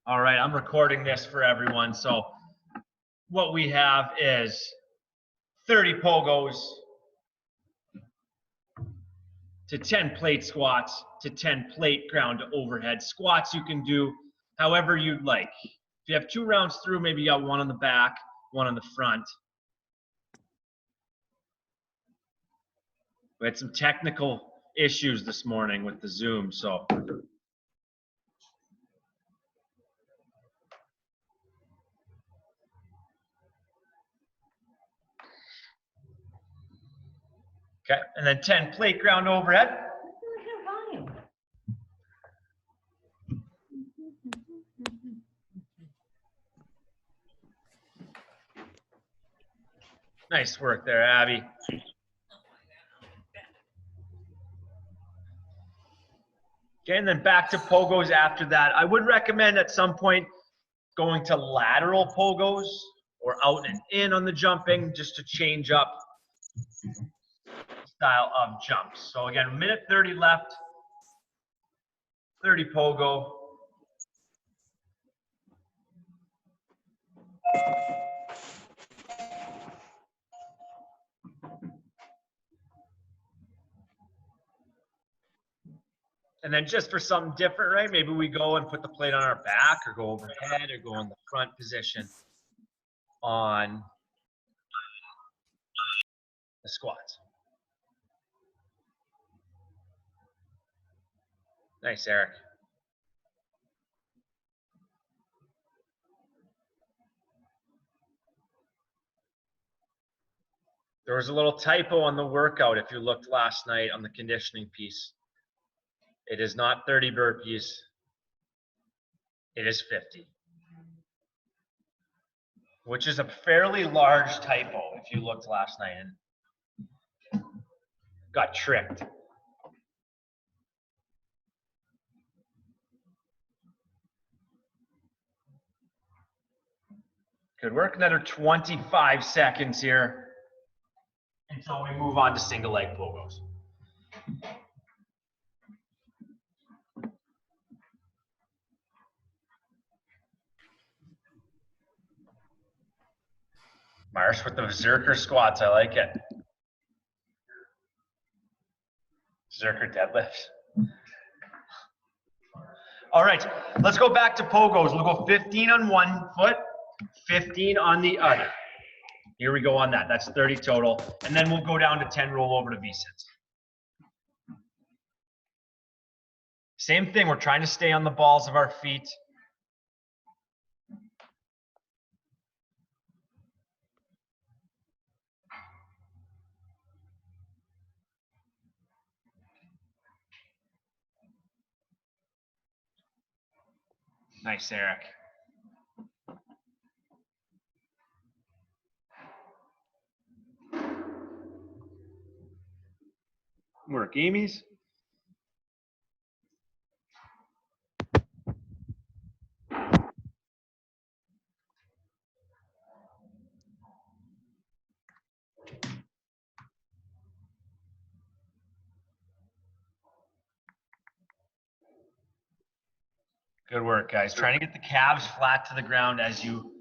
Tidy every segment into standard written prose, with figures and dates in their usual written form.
All right, I'm recording this for everyone. So what we have is 30 pogos to 10 plate squats to 10 plate ground to overhead. Squats you can do however you'd like. If you have 2 rounds through, maybe you got one on the back, one on the front. We had some technical issues this morning with the Zoom, so. Okay, and then 10 plate ground overhead. Nice work there, Abby. Okay, and then back to pogos after that. I would recommend at some point going to lateral pogos or out and in on the jumping just to change up style of jumps. So again, minute 30 left, 30 pogo. And then just for something different, right? Maybe we go and put the plate on our back or go overhead or go in the front position on the squats. Nice, Eric. There was a little typo on the workout if you looked last night on the conditioning piece. It is not 30 burpees. It is 50. Which is a fairly large typo if you looked last night and got tricked. Good work. Another 25 seconds here until we move on to single leg pogos. Marsh with the Zerker squats. I like it. Zerker deadlifts. All right, let's go back to pogos. We'll go 15 on one foot, 15 on the other. Here we go on that. That's 30 total. And then we'll go down to 10 roll over to V-sits. Same thing. We're trying to stay on the balls of our feet. Nice, Eric. Work, Amy's. Good work, guys. Trying to get the calves flat to the ground as you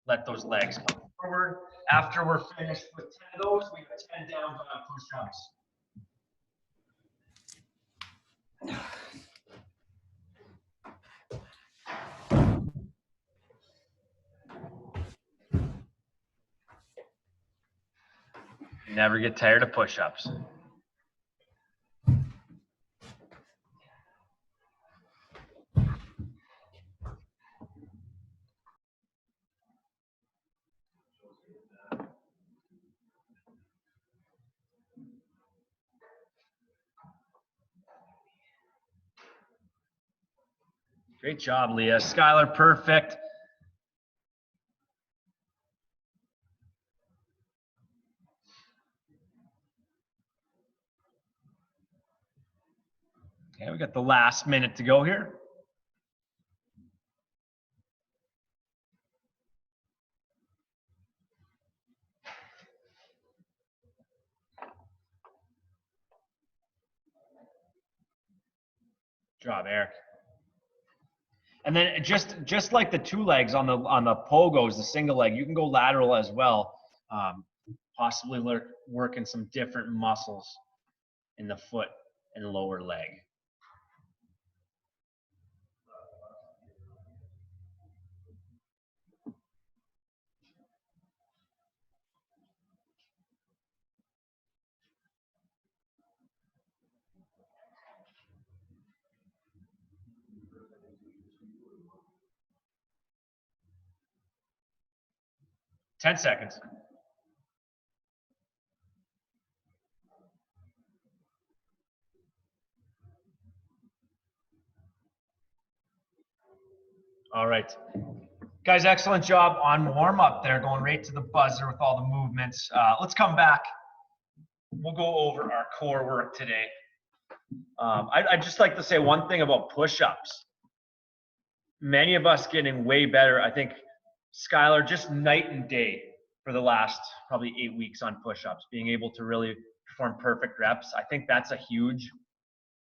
let those legs come forward. After we're finished with 10 of those, we have 10 down dog push-ups. Never get tired of push-ups. Great job, Leah. Skylar, perfect. Okay, we got the last minute to go here. Good job, Eric. And then just like the two legs on the pogos, the single leg, you can go lateral as well. Possibly working some different muscles in the foot and lower leg. Ten seconds. All right. Guys, excellent job on warm up there, going right to the buzzer with all the movements. Let's come back. We'll go over our core work today. I'd just like to say one thing about push-ups. Many of us getting way better. I think Skylar, just night and day for the last probably 8 weeks on push-ups, being able to really perform perfect reps. I think that's a huge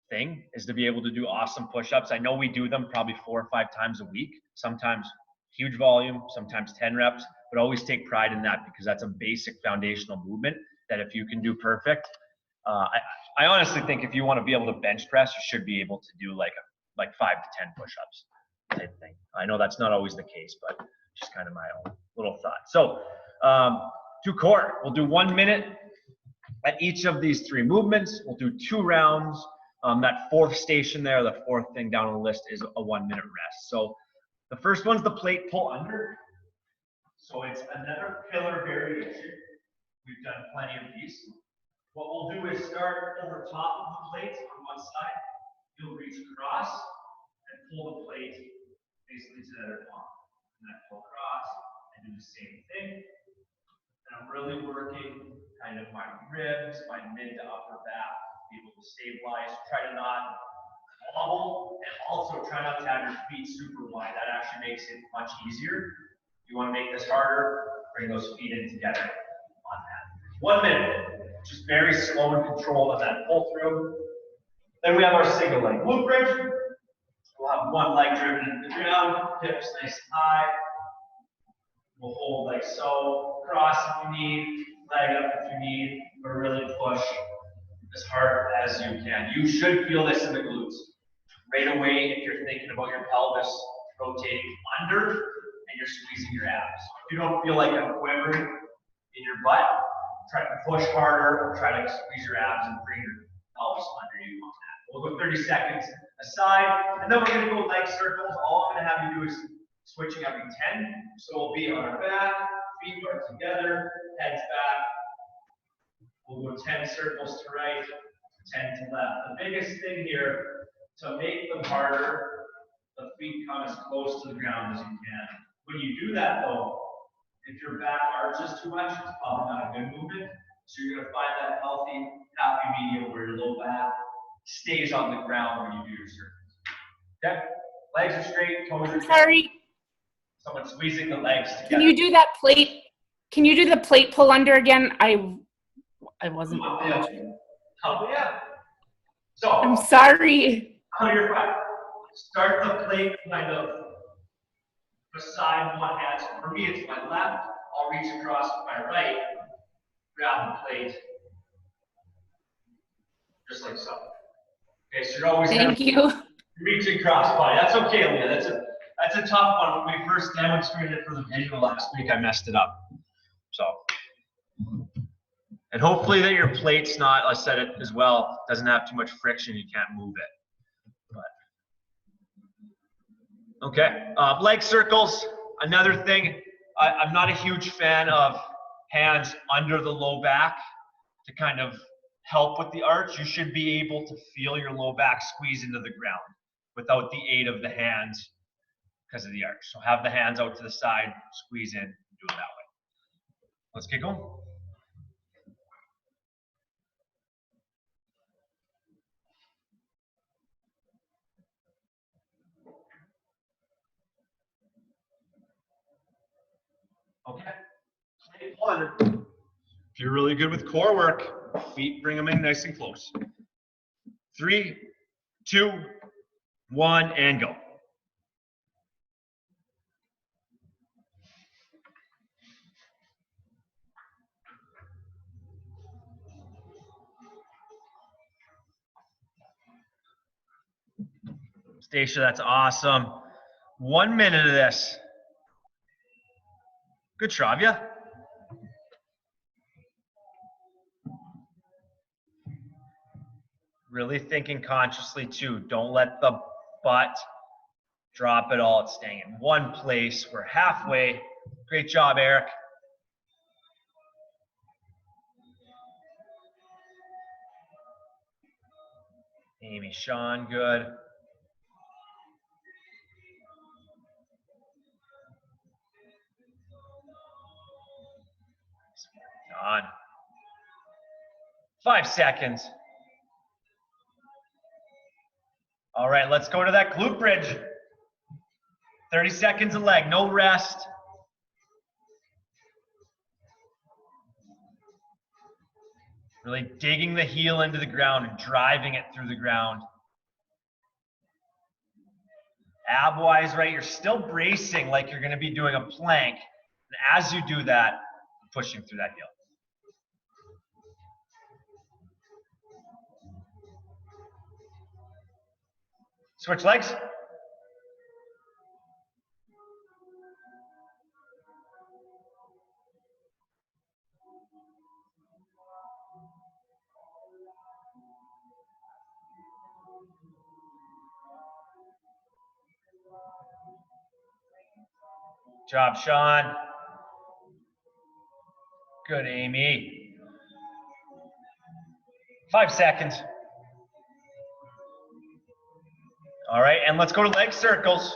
thing, is to be able to do awesome push-ups. I know we do them probably 4 or 5 times a week, sometimes huge volume, sometimes 10 reps, but always take pride in that because that's a basic foundational movement that if you can do perfect, I honestly think if you want to be able to bench press, you should be able to do like 5 to 10 push-ups type thing. I know that's not always the case, but just kind of my own little thought. So to core, we'll do 1 minute at each of these 3 movements. We'll do 2 rounds. That fourth station there, the fourth thing down on the list is a 1 minute rest. So the first one's the plate pull under. So it's another pillar variation. We've done plenty of these. What we'll do is start over top of the plate on one side. You'll reach across and pull the plate basically to the other palm. And then pull across and do the same thing. And I'm really working kind of my ribs, my mid to upper back, be able to stabilize. Try to not wobble, and also try not to have your feet super wide. That actually makes it much easier. If you want to make this harder, bring those feet in together on that. 1 minute, just very slow and controlled on that pull through. Then we have our single leg glute bridge. We'll have one leg driven into the ground, hips nice and high. We'll hold like so, cross if you need, leg up if you need, but really push as hard as you can. You should feel this in the glutes. Right away, if you're thinking about your pelvis rotating under and you're squeezing your abs. If you don't feel like a quivering in your butt, try to push harder or try to squeeze your abs and bring your pelvis under you on that. We'll go 30 seconds aside, and then we're going to go leg circles. All I'm going to have you do is switching every 10. So we'll be on our back, feet are together, heads back. We'll go 10 circles to right, 10 to left. The biggest thing here, to make them harder, the feet come as close to the ground as you can. When you do that though, if your back arches too much, it's probably not a good movement. So you're going to find that healthy, happy medium where your low back stays on the ground when you do your circles. Okay? Legs are straight, toes are straight. Sorry. Someone squeezing the legs together. Can you do that plate? Can you do the plate pull under again? I wasn't watching. Oh yeah. So I'm sorry. Oh, you're fine. Start the plate kind of beside one hand. So for me, it's my left. I'll reach across with my right, grab the plate, just like so. Okay, so you're always Thank you. Reaching cross body. That's okay, Leah. That's a tough one. When we first demonstrated it for the video last week, I messed it up. So, and hopefully that your plate's not, I said it as well, doesn't have too much friction. You can't move it. But okay, leg circles. Another thing, I'm not a huge fan of hands under the low back to kind of help with the arch. You should be able to feel your low back squeeze into the ground without the aid of the hands because of the arch. So have the hands out to the side, squeeze in, do it that way. Let's get going. Okay. If you're really good with core work, feet bring them in nice and close. 3, 2, 1, and go. Stacia, that's awesome. 1 minute of this. Good, Shravya. Really thinking consciously too. Don't let the butt drop it all. It's staying in one place. We're halfway. Great job, Eric. Amy, Sean, good. Done. 5 seconds. All right, let's go to that glute bridge. 30 seconds a leg, no rest. Really digging the heel into the ground and driving it through the ground. Ab-wise, right, you're still bracing like you're gonna be doing a plank. And as you do that, pushing through that heel. Switch legs. Job, Sean. Good, Amy. 5 seconds. All right, and let's go to leg circles.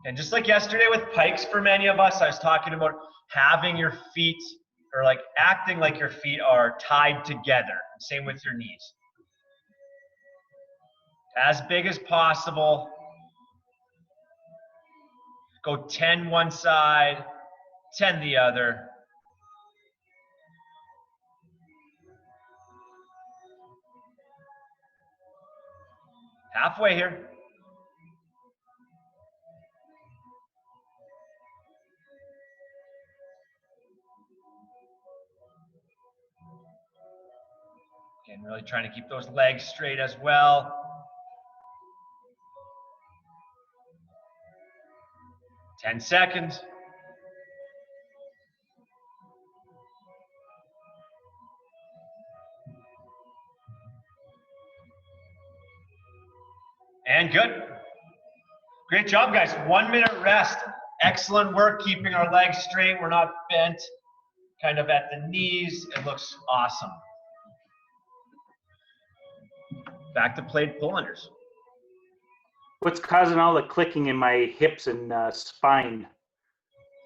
And just like yesterday with pikes for many of us, I was talking about having your feet, or like acting like your feet are tied together. Same with your knees. As big as possible. Go 10 one side, 10 the other. Halfway here. Again, really trying to keep those legs straight as well. 10 seconds. And good. Great job, guys. 1 minute rest. Excellent work keeping our legs straight. We're not bent kind of at the knees. It looks awesome. Back to plate pull unders. What's causing all the clicking in my hips and spine?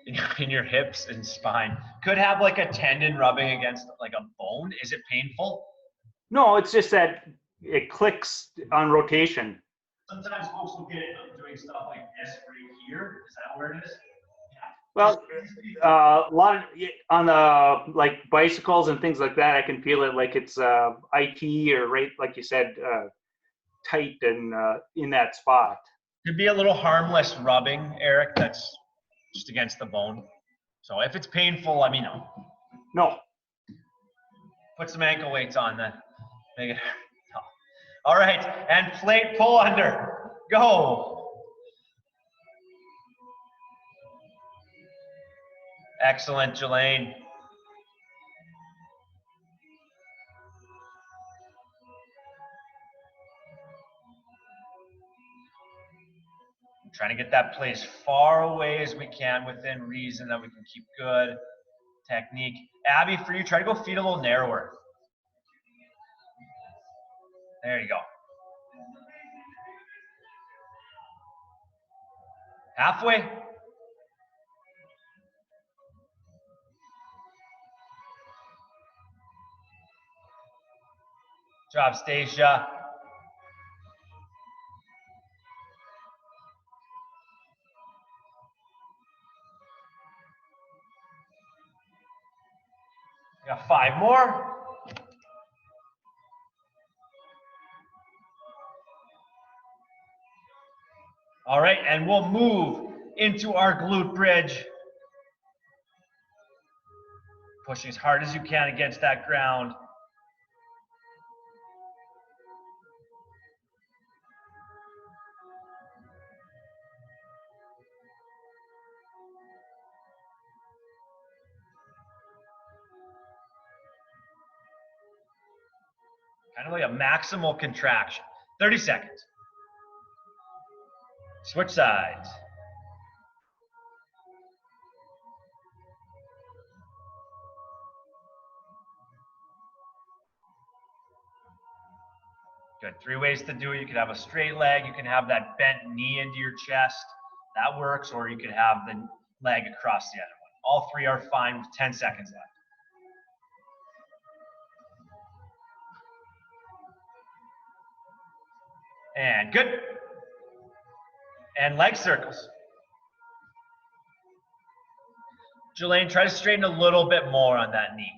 In your hips and spine. Could have like a tendon rubbing against like a bone. Is it painful? No, it's just that it clicks on rotation. Sometimes folks will get it doing stuff like this right here. Is that where it is? Yeah. Well, a lot of, on the like bicycles and things like that, I can feel it like it's IT or right, like you said, tight and in that spot. Could be a little harmless rubbing, Eric. That's just against the bone. So if it's painful, let me know. No. Put some ankle weights on then. Make it tough. All right, and plate pull under. Go. Excellent, Jelaine. I'm trying to get that place far away as we can within reason that we can keep good technique. Abby, for you, try to go feet a little narrower. There you go. Halfway. Job, Stacia. Got 5 more. All right, and we'll move into our glute bridge. Pushing as hard as you can against that ground. Kind of like a maximal contraction. 30 seconds. Switch sides. Good. 3 ways to do it. You could have a straight leg. You can have that bent knee into your chest. That works. Or you could have the leg across the other one. All 3 are fine with 10 seconds left. And good. And leg circles. Jelaine, try to straighten a little bit more on that knee.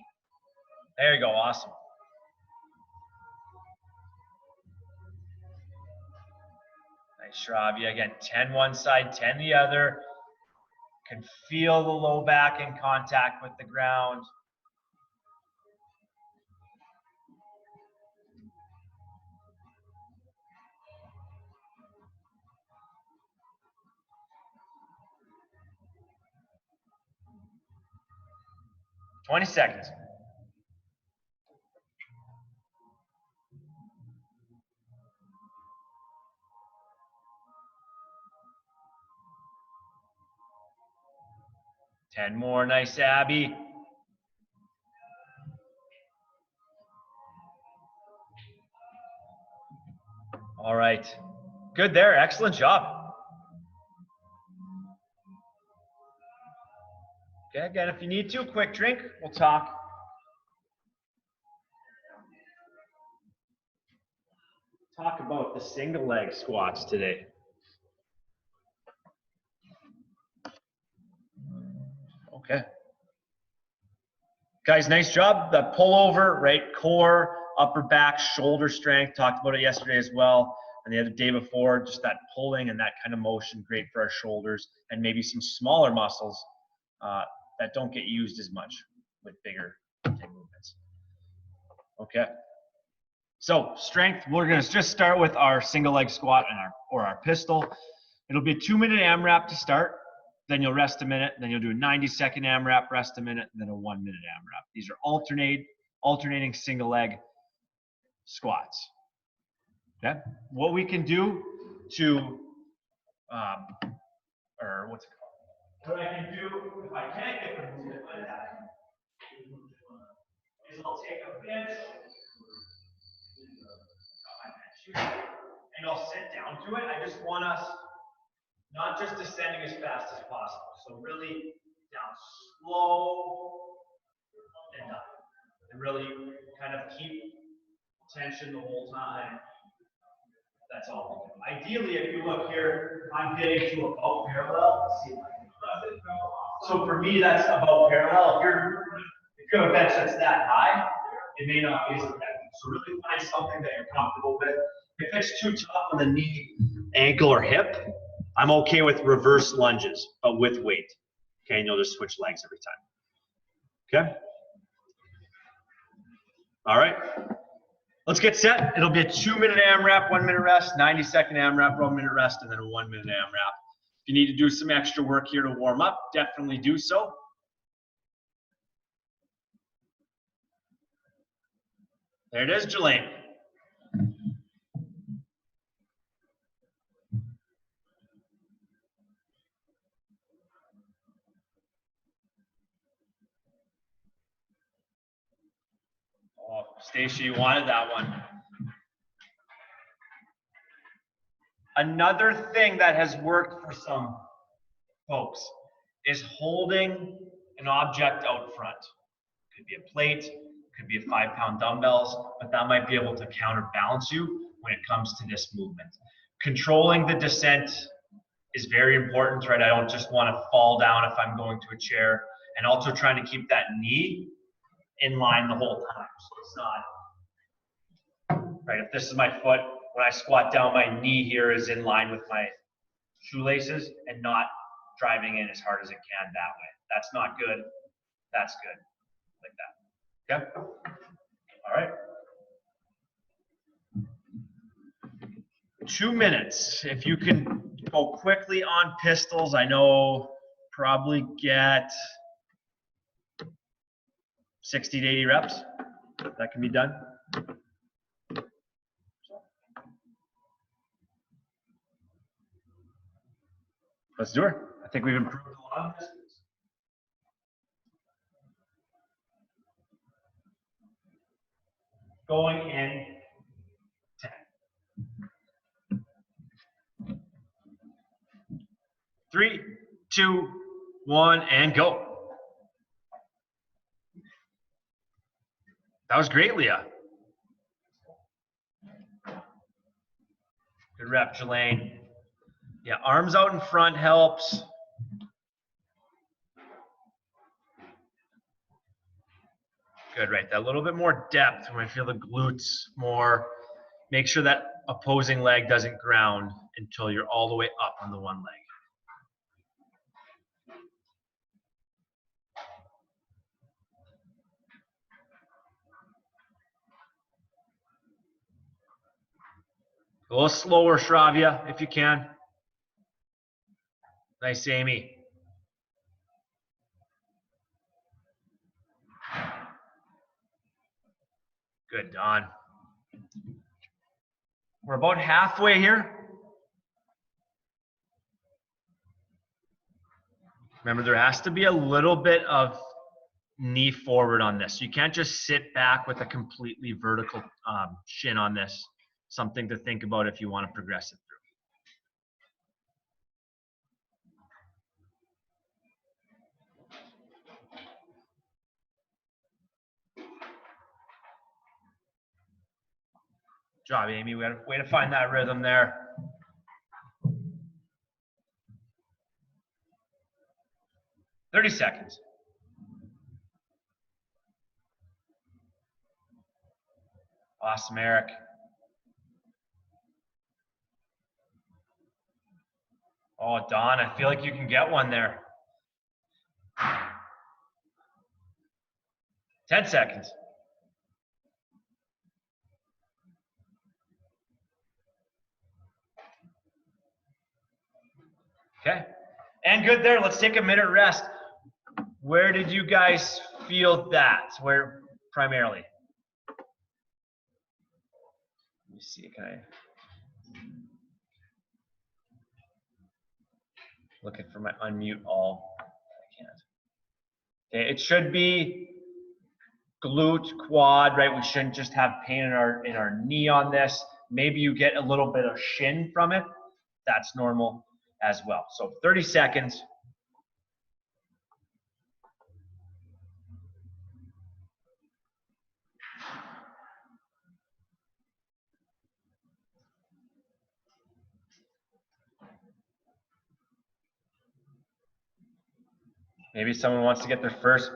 There you go. Awesome. Nice, Shravya. Again, 10 one side, 10 the other. Can feel the low back in contact with the ground. "20 seconds. "10 more. Nice, Abby. All right. Good there. Excellent job. Okay, again, if you need to, quick drink, we'll talk. Talk about the single leg squats today. Okay. Guys, nice job. The pullover, right? Core, upper back, shoulder strength. Talked about it yesterday as well. And the other day before, just that pulling and that kind of motion, great for our shoulders and maybe some smaller muscles that don't get used as much with bigger movements. Okay. So strength, we're going to just start with our single leg squat and our pistol. It'll be a 2-minute AMRAP to start. Then you'll rest a minute. Then you'll do a 90-second AMRAP, rest a minute, and then a 1-minute AMRAP. These are alternating single leg squats. Okay. What we can do to, or what's it called? What I can do if I can't get the movement like that is I'll take a bench. And I'll sit down to it. I just want us not just descending as fast as possible. So really down slow and up. And really kind of keep tension the whole time. That's all we do. Ideally, if you look here, I'm getting to about parallel. Let's see if I can press it. So for me, that's about parallel. If you have a bench that's that high, it may not be as effective. So really find something that you're comfortable with. If it's too tough on the knee, ankle, or hip, I'm okay with reverse lunges, but with weight. Okay, and you'll just switch legs every time. Okay? All right. Let's get set. It'll be a 2-minute AMRAP, 1-minute rest, 90-second AMRAP, 1-minute rest, and then a 1-minute AMRAP. If you need to do some extra work here to warm up, definitely do so. There it is, Jelaine. Oh, Stacia, you wanted that one. Another thing that has worked for some folks is holding an object out front. Could be a plate, could be a 5-pound dumbbells, but that might be able to counterbalance you when it comes to this movement. Controlling the descent is very important, right? I don't just want to fall down if I'm going to a chair, and also trying to keep that knee in line the whole time. So it's not, right? If this is my foot, when I squat down, my knee here is in line with my shoelaces and not driving in as hard as it can that way. That's not good. That's good. Like that. Okay? All right. 2 minutes. If you can go quickly on pistols, I know probably get 60 to 80 reps. That can be done. Let's do it. I think we've improved a lot of this. Going in 10. 3, 2, 1, and go. That was great, Leah. Good rep, Jelaine. Yeah, arms out in front helps. Good, right. That little bit more depth when I feel the glutes more. Make sure that opposing leg doesn't ground until you're all the way up on the one leg. A little slower, Shravya, if you can. Nice, Amy. Good, Don. We're about halfway here. Remember, there has to be a little bit of knee forward on this. You can't just sit back with a completely vertical shin on this. Something to think about if you want to progress it through. Good job, Amy. We had a way to find that rhythm there. "30 seconds. Awesome, Eric. Oh, Don, I feel like you can get one there. 10 seconds. Okay. And good there. Let's take a minute rest. Where did you guys feel that? Where primarily? Let me see. Can I? Looking for my unmute all. I can't. Okay, it should be glute, quad, right? We shouldn't just have pain in our knee on this. Maybe you get a little bit of shin from it. That's normal as well. So 30 seconds. Maybe someone wants to get their first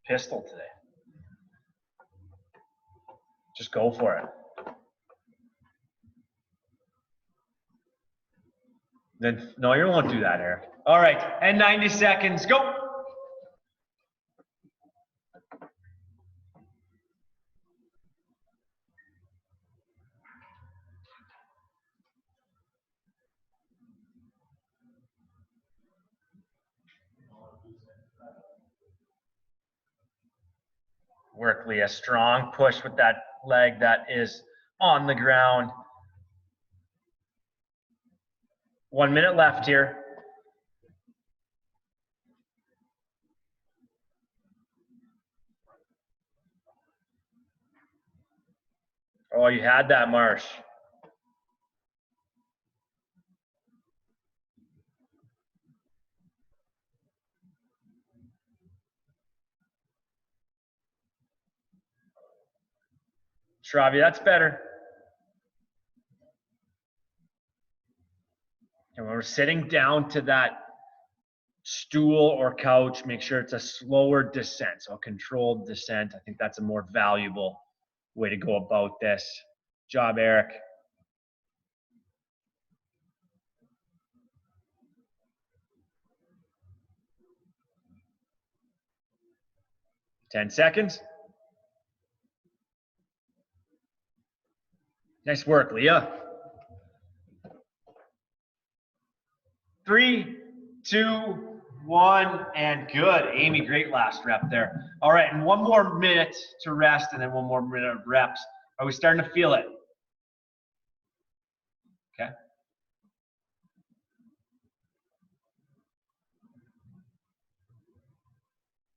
pistol today. Just go for it. Then, no, you won't do that, Eric. All right, and 90 seconds, go. Work, Leah. Strong push with that leg that is on the ground. 1 minute left here. Oh, you had that, Marsh. Shravya, that's better. And when we're sitting down to that stool or couch, make sure it's a slower descent, so a controlled descent. I think that's a more valuable way to go about this. Good job, Eric. Ten seconds. Nice work, Leah. 3, 2, 1, and good. Amy, great last rep there. All right, and 1 more minute to rest and then 1 more minute of reps. Are we starting to feel it? Okay.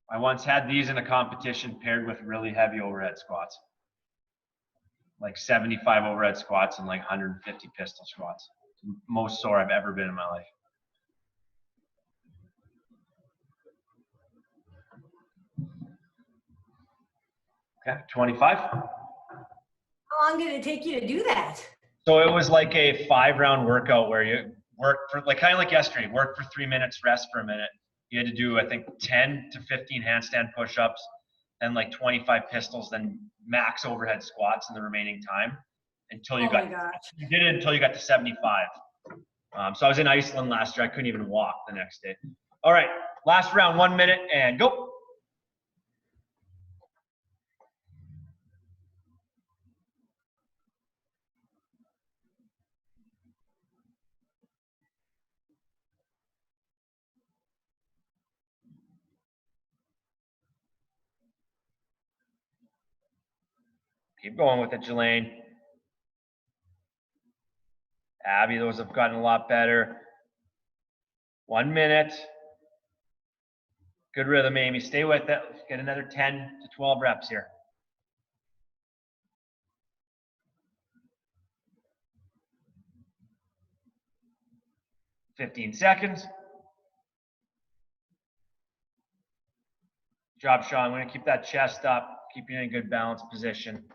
I once had these in a competition paired with really heavy overhead squats. Like 75 overhead squats and like 150 pistol squats. Most sore I've ever been in my life. Okay, 25. How long did it take you to do that? So it was like a 5-round workout where you work for like kind of like yesterday, work for 3 minutes, rest for a minute. You had to do, I think, 10 to 15 handstand push-ups, then like 25 pistols, then max overhead squats in the remaining time until you Oh my gosh. you did it until you got to 75. So I was in Iceland last year. I couldn't even walk the next day. All right, last round, 1 minute and go. Keep going with it, Jelaine. Abby, those have gotten a lot better. 1 minute. Good rhythm, Amy. Stay with it. Get another 10 to 12 reps here. $15 seconds. Good job, Sean. I'm going to keep that chest up, keep you in a good balanced position.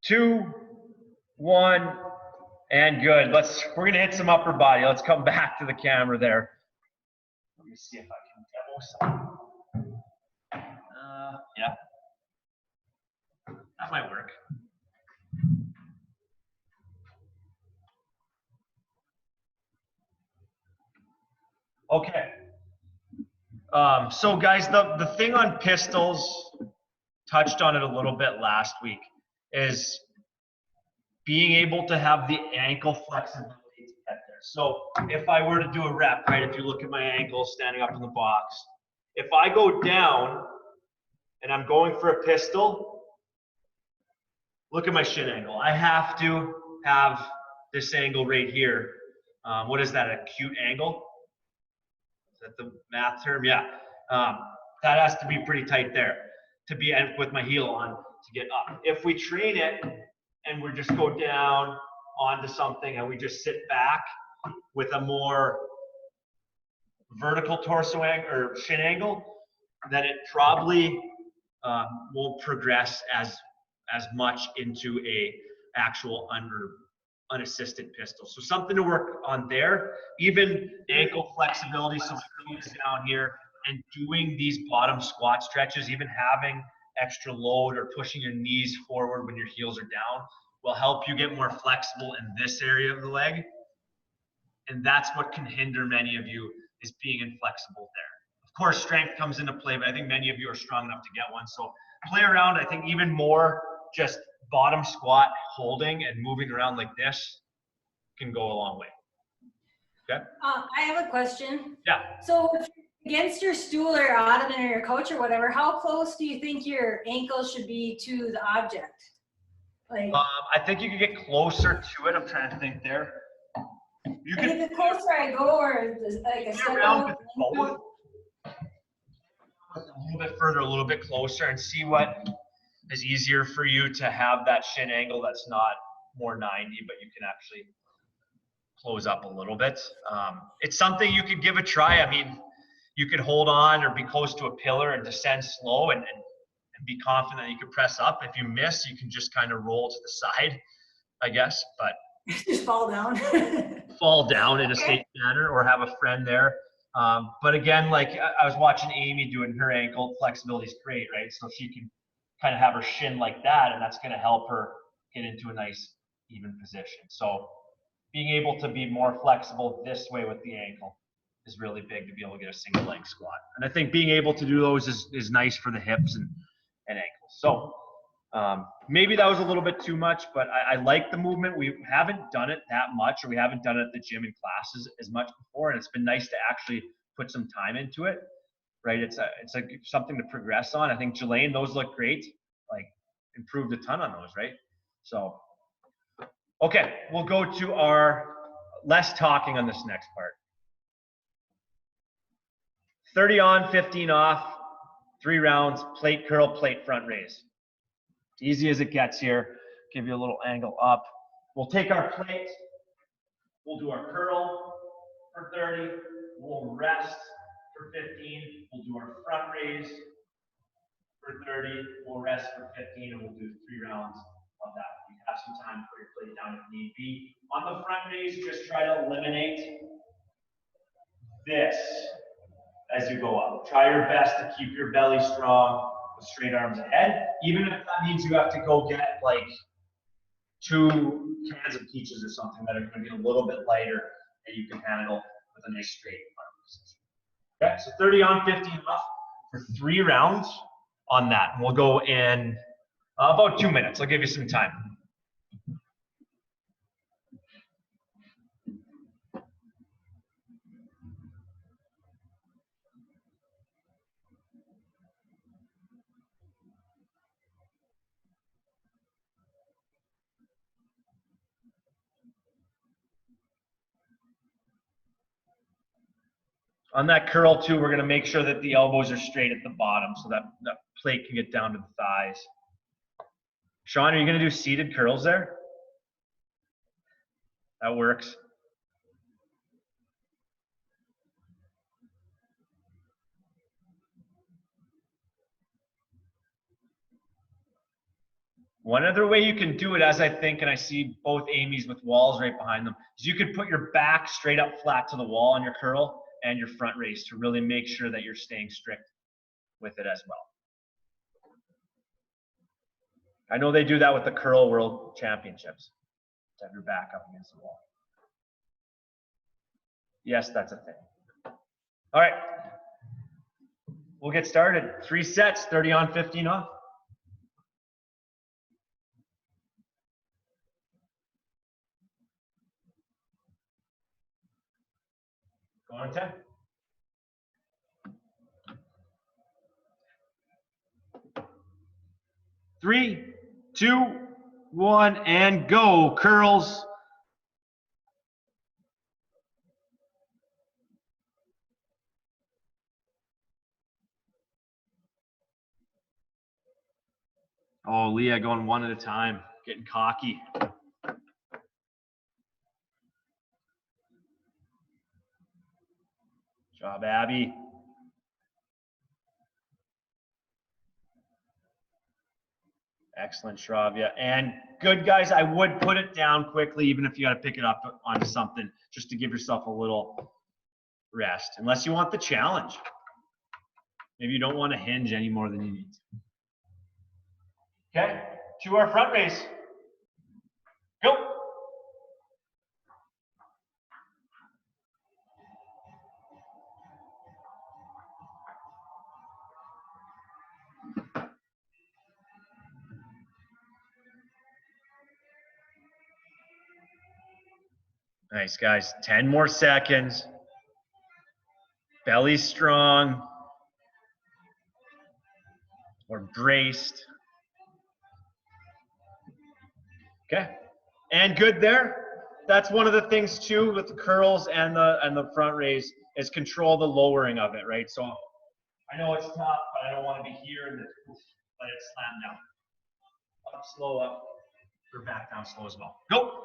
2, 1, and good. We're going to hit some upper body. Let's come back to the camera there. Let me see if I can demo some. Yeah. That might work. Okay. So guys, the thing on pistols, touched on it a little bit last week, is being able to have the ankle flexibility to get there. So if I were to do a rep, right, if you look at my ankle standing up in the box, if I go down and I'm going for a pistol, look at my shin angle. I have to have this angle right here. What is that, acute angle? Is that the math term? Yeah. That has to be pretty tight there to be with my heel on to get up. If we train it and we just go down onto something and we just sit back with a more vertical torso angle or shin angle, then it probably won't progress as much into a actual unassisted pistol. So something to work on there. Even ankle flexibility, so my feet's down here, and doing these bottom squat stretches, even having extra load or pushing your knees forward when your heels are down, will help you get more flexible in this area of the leg. And that's what can hinder many of you, is being inflexible there. Of course, strength comes into play, but I think many of you are strong enough to get one. So play around. I think even more just bottom squat holding and moving around like this can go a long way. Okay. I have a question. Yeah. So against your stool or ottoman or your couch or whatever, how close do you think your ankle should be to the object? Like, I think you can get closer to it. I'm trying to think there. You and can if the closer I go, or like a step around out, with both. A little bit further, a little bit closer, and see what is easier for you to have that shin angle that's not more 90, but you can actually close up a little bit. It's something you could give a try. I mean, you could hold on or be close to a pillar and descend slow and be confident that you can press up. If you miss, you can just kind of roll to the side, I guess, but just fall down. fall down in a safe manner, or have a friend there. But again, like I was watching Amy doing her ankle flexibility is great, right? So she can kind of have her shin like that, and that's going to help her get into a nice even position. So being able to be more flexible this way with the ankle is really big to be able to get a single leg squat. And I think being able to do those is nice for the hips and ankles. So maybe that was a little bit too much, but I like the movement. We haven't done it that much, or we haven't done it at the gym in classes as much before, and it's been nice to actually put some time into it, right? It's like something to progress on. I think Jelaine, those look great, like improved a ton on those, right? So Okay, we'll go to our less talking on this next part. 30 on, 15 off, 3 rounds, plate curl, plate front raise. Easy as it gets here. Give you a little angle up. We'll take our plate. We'll do our curl for 30. We'll rest for 15. We'll do our front raise for 30. We'll rest for 15, and we'll do 3 rounds of that. You have some time to put your plate down if need be. On the front raise, just try to eliminate this as you go up. Try your best to keep your belly strong with straight arms ahead, even if that means you have to go get like 2 cans of peaches or something that are going to be a little bit lighter that you can handle with a nice straight arm position. Okay, so 30 on, 15 off for 3 rounds on that. And we'll go in about 2 minutes. I'll give you some time. On that curl too, we're going to make sure that the elbows are straight at the bottom so that that plate can get down to the thighs. Sean, are you going to do seated curls there? That works. One other way you can do it, as I think, and I see both Amy's with walls right behind them, is you could put your back straight up flat to the wall on your curl and your front raise to really make sure that you're staying strict with it as well. I know they do that with the Curl World Championships, to have your back up against the wall. Yes, that's a thing. All right, we'll get started. 3 sets, 30 on, 15 off. Go on 10. Three, 2, 1, and go. Curls. Oh, Leah going 1 at a time, getting cocky. Job, Abby. Excellent, Shravya. And good, guys. I would put it down quickly, even if you got to pick it up onto something, just to give yourself a little rest, unless you want the challenge. Maybe you don't want to hinge any more than you need to. Okay, to our front raise. Go. Nice, guys. 10 more seconds. Belly strong. Or braced. Okay. And good there. That's one of the things too with the curls and the front raise is control the lowering of it, right? So I know it's tough, but I don't want to be here and let it slam down. Up slow, up, or back down slow as well. Go.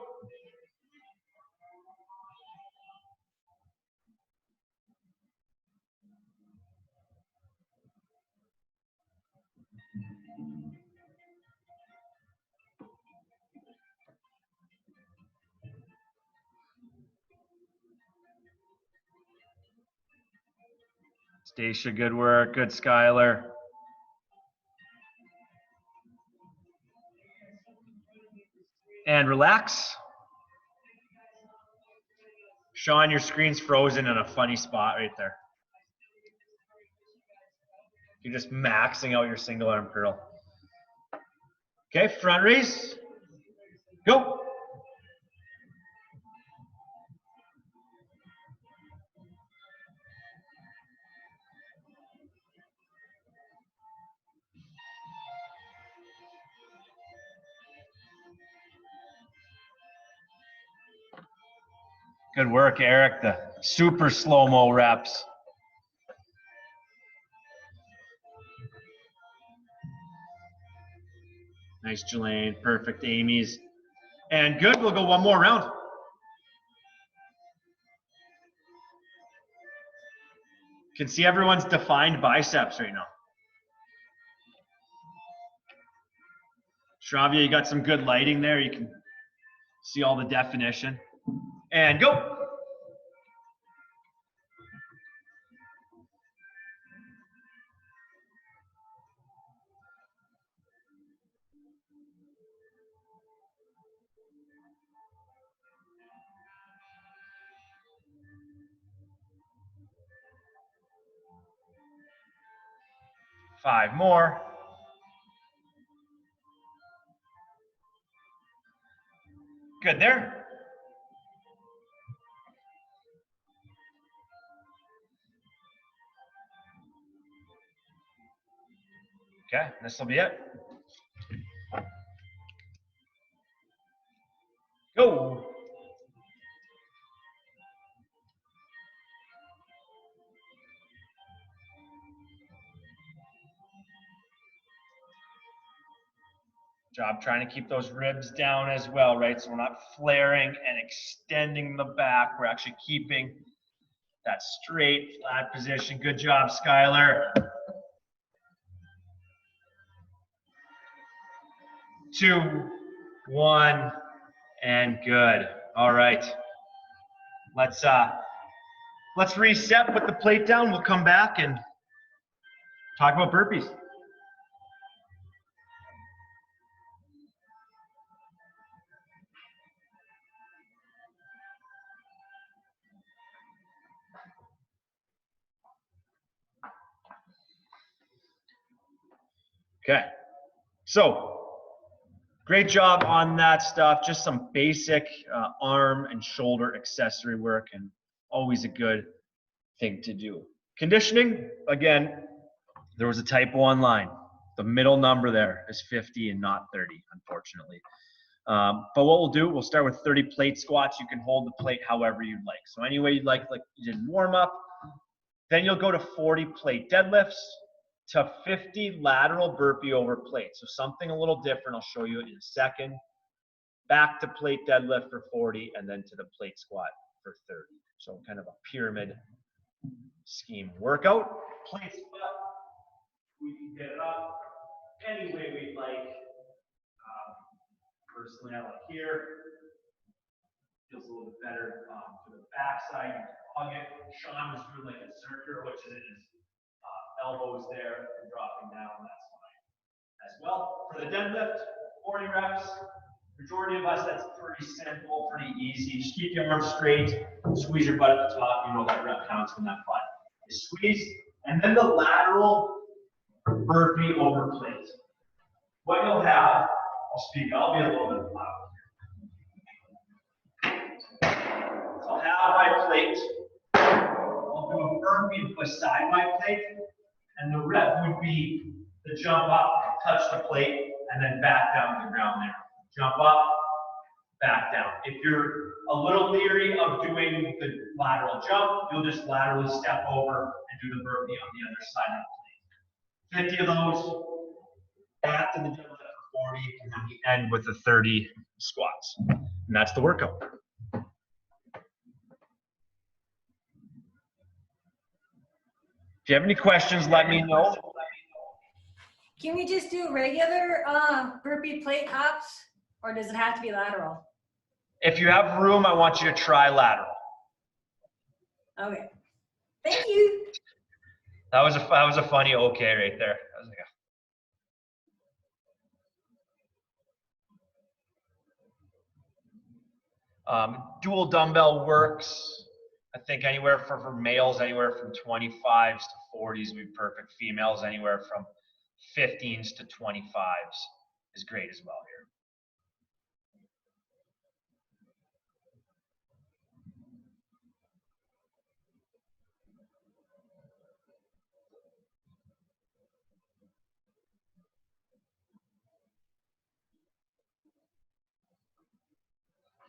Stacia, good work. Good, Skylar. And relax. Sean, your screen's frozen in a funny spot right there. You're just maxing out your single arm curl. Okay, front raise. Go. Good work, Eric. The super slow-mo reps. Nice, Jelaine. Perfect, Amy's. And good, we'll go one more round. Can see everyone's defined biceps right now. Shravya, you got some good lighting there. You can see all the definition. And go. Five more. Good there. Okay, this will be it. Go. Job trying to keep those ribs down as well, right? So we're not flaring and extending the back. We're actually keeping that straight, flat position. Good job, Skylar. 2, 1, and good. All right. Let's reset, put the plate down. We'll come back and talk about burpees. Okay, so great job on that stuff. Just some basic arm and shoulder accessory work, and always a good thing to do. Conditioning, again, there was a typo online. The middle number there is 50 and not 30, unfortunately. But what we'll do, we'll start with 30 plate squats. You can hold the plate however you'd like. So any way you'd like you did in warm up. Then you'll go to 40 plate deadlifts to 50 lateral burpee over plate. So something a little different, I'll show you in a second. Back to plate deadlift for 40, and then to the plate squat for 30. So kind of a pyramid scheme workout. Plate squat, we can get it up any way we'd like. Personally, I like here. Feels a little bit better for the backside. You can hug it. Sean was doing like a circular, which is his elbows there and dropping down. That's fine as well. For the deadlift, 40 reps. Majority of us, that's pretty simple, pretty easy. Just keep your arms straight, squeeze your butt at the top. You know that rep counts when that butt is squeezed. And then the lateral burpee over plate. What you'll have, I'll speak, I'll be a little bit loud. So I'll have my plate. I'll do a burpee beside my plate, and the rep would be the jump up, touch the plate, and then back down to the ground there. Jump up, back down. If you're a little leery of doing the lateral jump, you'll just laterally step over and do the burpee on the other side of the plate. 50 of those, back to the deadlift for 40, and then we end with the 30 squats. And that's the workout. If you have any questions, let me know. Can we just do regular burpee plate hops, or does it have to be lateral? If you have room, I want you to try lateral. Okay. Thank you. That was a funny okay right there. I was like, dual dumbbell works. I think anywhere for males, anywhere from 25s to 40s would be perfect. Females, anywhere from 15s to 25s is great as well here.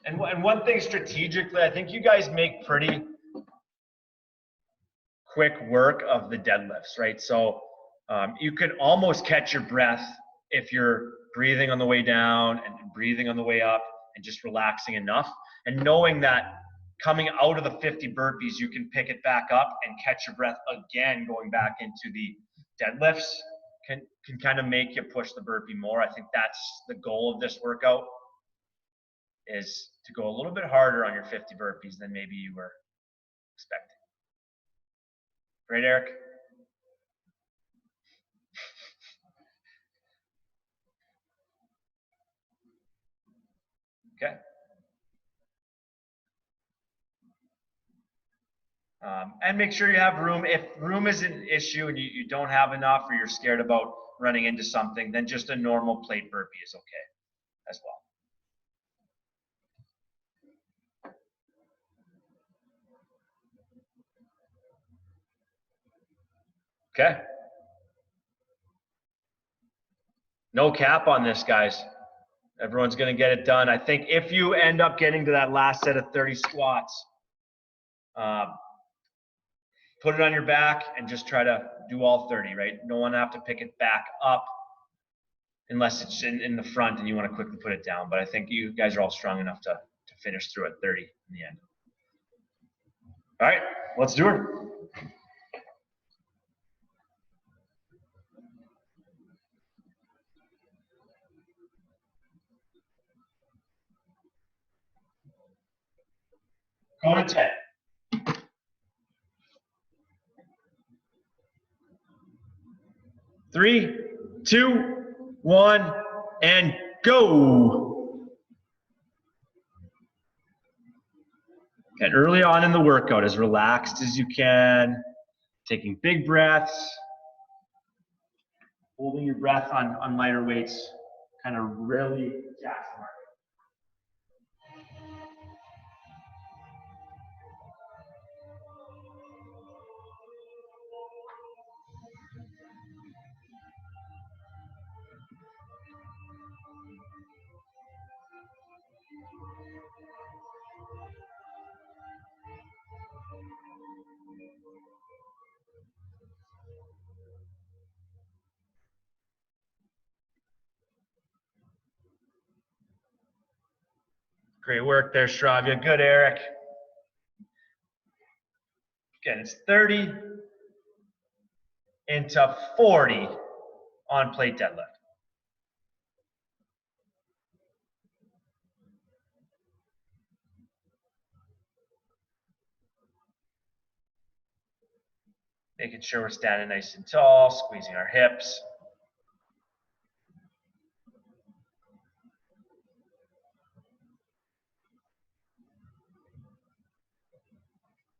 And one thing strategically, I think you guys make pretty quick work of the deadlifts, right? So you can almost catch your breath if you're breathing on the way down and breathing on the way up and just relaxing enough. And knowing that coming out of the 50 burpees, you can pick it back up and catch your breath again going back into the deadlifts can kind of make you push the burpee more. I think that's the goal of this workout, is to go a little bit harder on your 50 burpees than maybe you were expecting. Right, Eric? Okay. And make sure you have room. If room is an issue and you don't have enough, or you're scared about running into something, then just a normal plate burpee is okay as well. Okay. No cap on this, guys. Everyone's going to get it done. I think if you end up getting to that last set of 30 squats, put it on your back and just try to do all 30, right? You don't want to have to pick it back up unless it's in the front and you want to quickly put it down. But I think you guys are all strong enough to finish through at 30 in the end. All right, let's do it. Go to 10. 3, 2, 1, and go. Get early on in the workout, as relaxed as you can, taking big breaths, holding your breath on lighter weights, kind of really jack the mark. Great work there, Shravya. Good, Eric. Again, it's 30 into 40 on plate deadlift. Making sure we're standing nice and tall, squeezing our hips.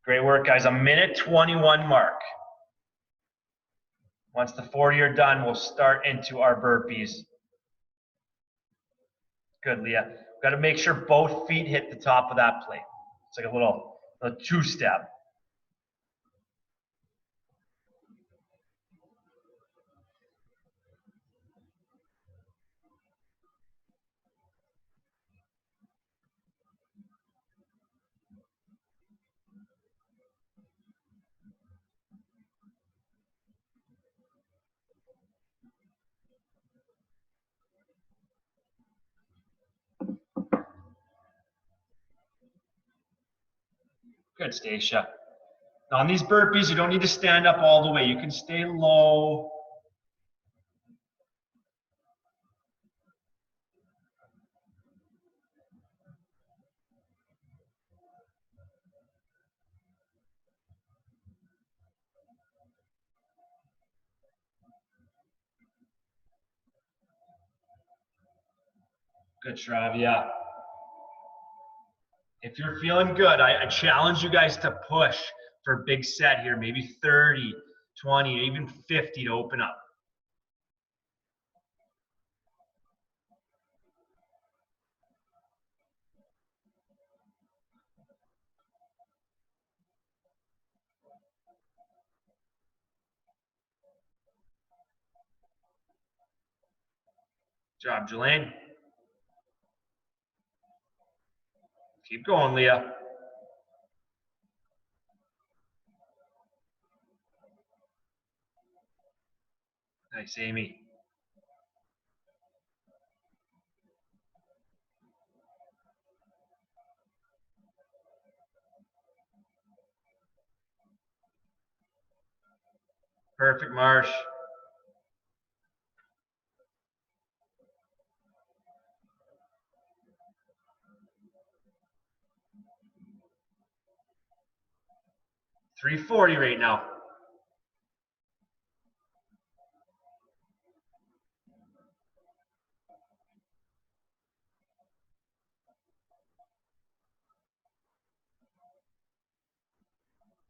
Great work, guys. A minute 21 mark. Once the 40 are done, we'll start into our burpees. Good, Leah. Got to make sure both feet hit the top of that plate. It's like a little two-step. Good, Stacia. Now on these burpees, you don't need to stand up all the way. You can stay low. Good, Shravya. If you're feeling good, I challenge you guys to push for a big set here, maybe 30, 20, even 50 to open up. Good job, Jelaine. Keep going, Leah. Nice, Amy. Perfect, Marsh. $340 right now.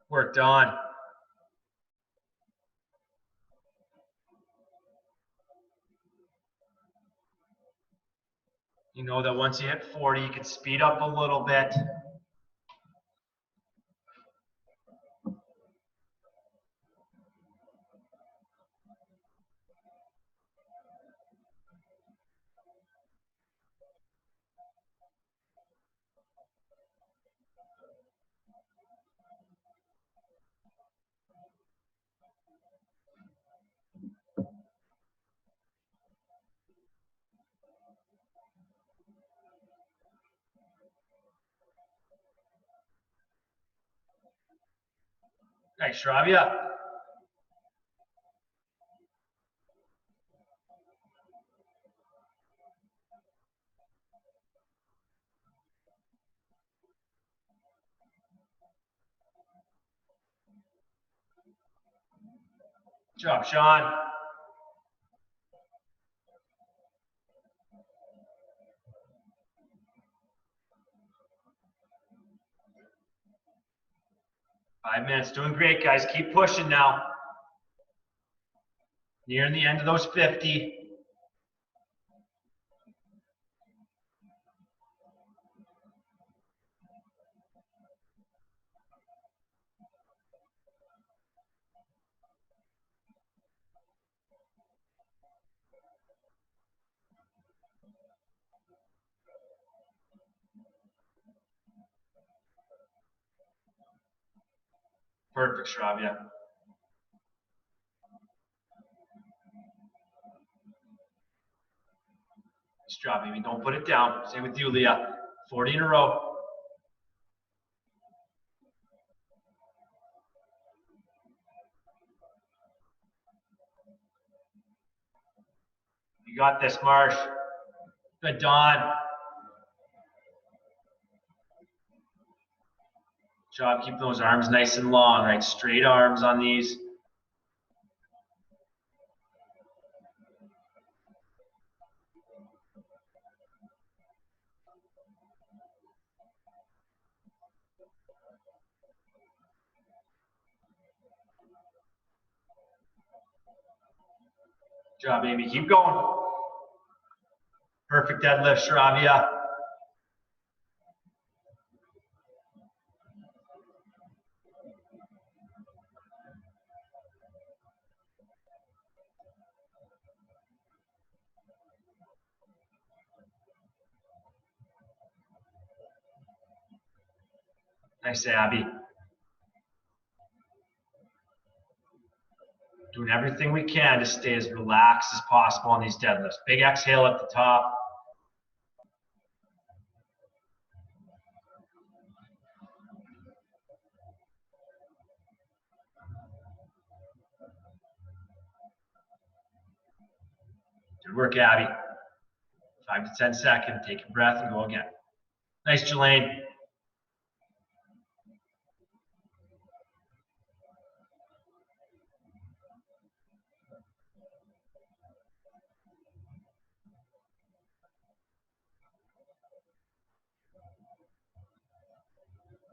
Worked on. You know that once you hit 40, you can speed up a little bit. Nice, Shravya. Good job, Sean. Five minutes, doing great, guys. Keep pushing now. Nearing the end of those 50. Perfect, Shravya. Nice job, Amy. Don't put it down. Same with you, Leah. 40 in a row. You got this, Marsh. Good, Don. Good job. Keep those arms nice and long, right? Straight arms on these. Good job, Amy. Keep going. Perfect deadlift, Shravya. Nice, Abby. Doing everything we can to stay as relaxed as possible on these deadlifts. Big exhale at the top. Good work, Abby. 5 to 10 seconds. Take a breath and go again. Nice, Jelaine.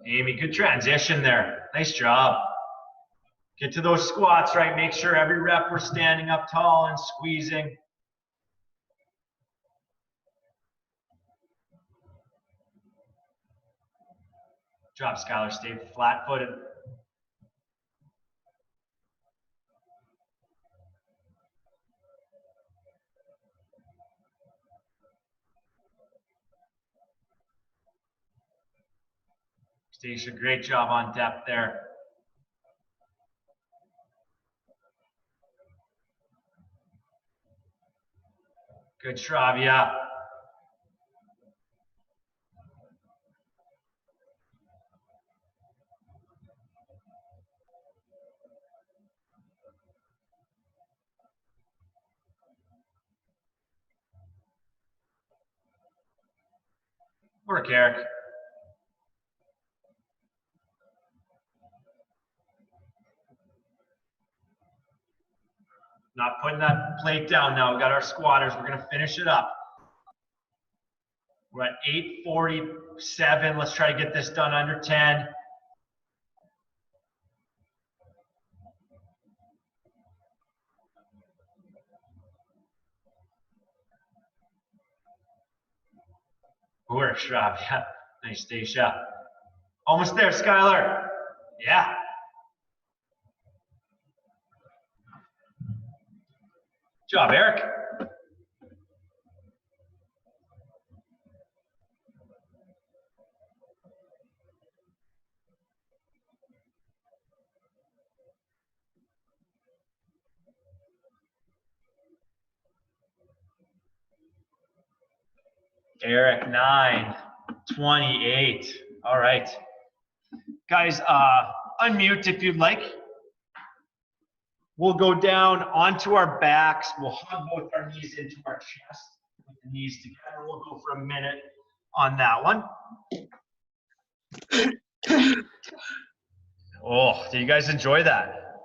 Amy, good transition there. Nice job. Get to those squats, right? Make sure every rep we're standing up tall and squeezing. Good job, Skylar. Stay flat-footed. Stacia, great job on depth there. Good, Shravya. Work, Eric. Not putting that plate down now. We got our squatters. We're gonna finish it up. We're at 8:47. Let's try to get this done under 10. Work, Shravya. Nice, Stacia. Almost there, Skylar. Yeah. Good job, Eric. Eric, 9:28. All right. Guys, unmute if you'd like. We'll go down onto our backs. We'll hug both our knees into our chest with the knees together. We'll go for a minute on that one. Oh, did you guys enjoy that?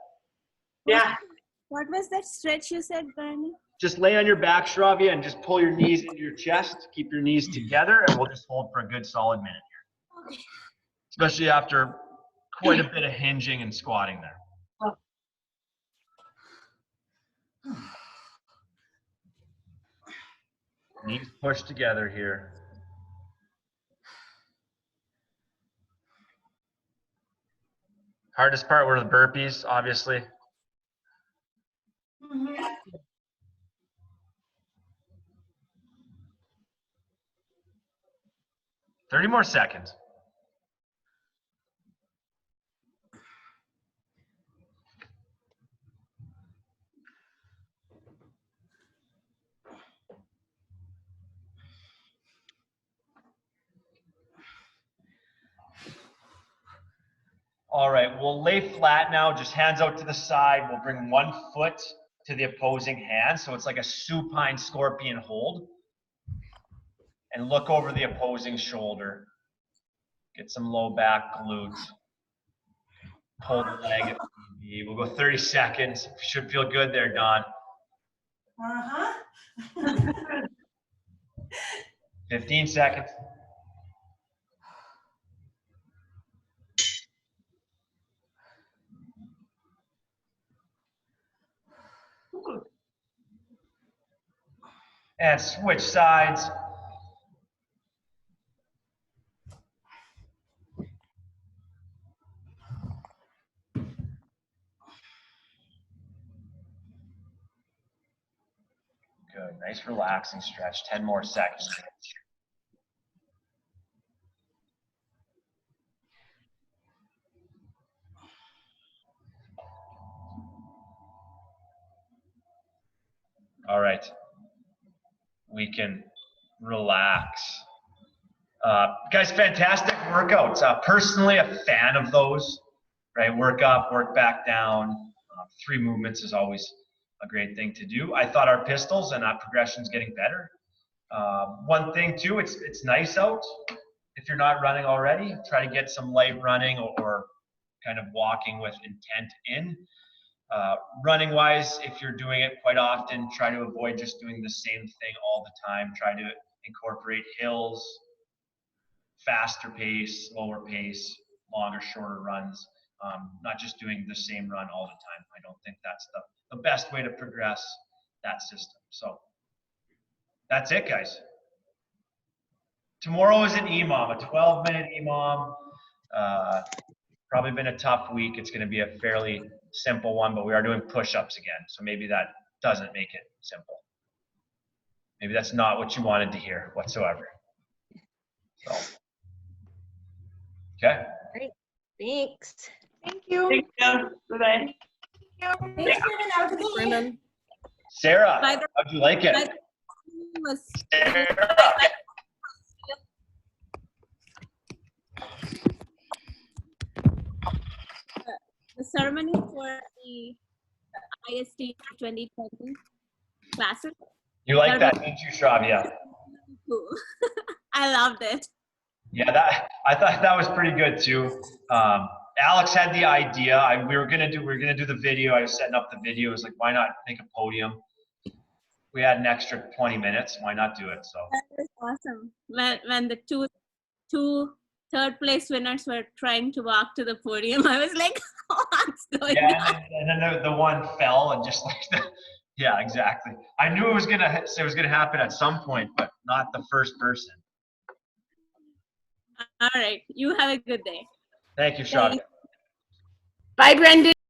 Yeah. What was that stretch you said, Bernie? Just lay on your back, Shravya, and just pull your knees into your chest. Keep your knees together, and we'll just hold for a good solid minute here. Okay. Especially after quite a bit of hinging and squatting there. Knees pushed together here. Hardest part were the burpees, obviously. Mhm. 30 more seconds. All right, we'll lay flat now, just hands out to the side. We'll bring one foot to the opposing hand, so it's like a supine scorpion hold. And look over the opposing shoulder. Get some low back glutes. Pull the leg if need be. We'll go 30 seconds. Should feel good there, Don. Uh-huh. 15 seconds. And switch sides. Good, nice relaxing stretch. 10 more seconds. All right, we can relax. Guys, fantastic workouts. Personally, a fan of those, right? Work up, work back down. 3 movements is always a great thing to do. I thought our pistols and our progression's getting better. One thing too, it's nice out. If you're not running already, try to get some light running or kind of walking with intent in. Running wise, if you're doing it quite often, try to avoid just doing the same thing all the time. Try to incorporate hills, faster pace, lower pace, longer, shorter runs. Not just doing the same run all the time. I don't think that's the best way to progress that system. So that's it, guys. Tomorrow is an EMOM, a 12-minute EMOM. Probably been a tough week. It's going to be a fairly simple one, but we are doing push-ups again. So maybe that doesn't make it simple. Maybe that's not what you wanted to hear whatsoever. So, okay. Thanks. Thank you. Thank you. Bye-bye. Thanks, Brendan. Have a good day. Brendan. Sarah, By the- how'd you like it? by was Sarah. the ceremony for the IST 2020 classes. You like that, didn't you, Shravya? Cool. I loved it. Yeah, I thought that was pretty good too. Alex had the idea. We were gonna do the video. I was setting up the video. It was like, why not make a podium? We had an extra 20 minutes. Why not do it? So That was awesome. When the two third place winners were trying to walk to the podium, I was like, what's going on? yeah, and then the one fell and just like yeah, exactly. I knew it was gonna happen at some point, but not the first person. All right. You have a good day. Thank you, Shravya. Bye, Brendan.